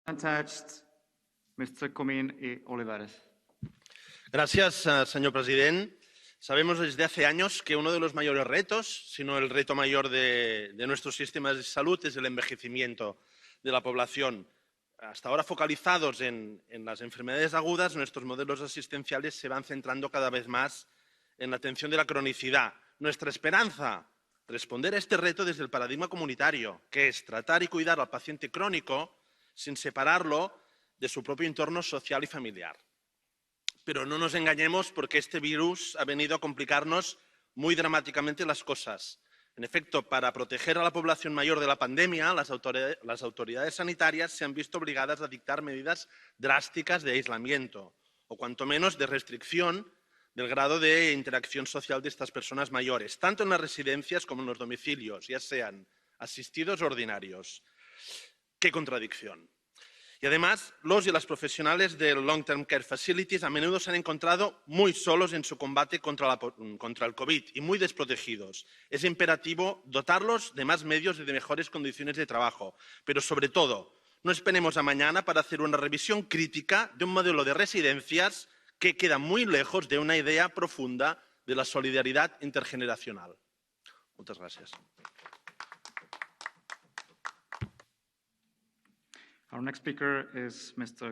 Attached, Mr. Comín y Olivares. Gracias, señor presidente. Sabemos desde hace años que uno de los mayores retos, si no el reto mayor de nuestros sistemas de salud, es el envejecimiento de la población. Hasta ahora focalizados en las enfermedades agudas, nuestros modelos asistenciales se van centrando cada vez más en la atención de la cronicidad. Nuestra esperanza, responder a este reto desde el paradigma comunitario, que es tratar y cuidar al paciente crónico sin separarlo de su propio entorno social y familiar. Pero no nos engañemos porque este virus ha venido a complicarnos muy dramáticamente las cosas. En efecto, para proteger a la población mayor de la pandemia, las autoridades sanitarias se han visto obligadas a dictar medidas drásticas de aislamiento o, cuanto menos, de restricción del grado de interacción social de estas personas mayores, tanto en las residencias como en los domicilios, ya sean asistidos o ordinarios. ¡Qué contradicción! Y además, los y las profesionales de Long Term Care Facilities a menudo se han encontrado muy solos en su combate contra el COVID y muy desprotegidos. Es imperativo dotarlos de más medios y de mejores condiciones de trabajo. Pero, sobre todo, no esperemos a mañana para hacer una revisión crítica de un modelo de residencias que queda muy lejos de una idea profunda de la solidaridad intergeneracional. Muchas gracias. Our next speaker is Mr.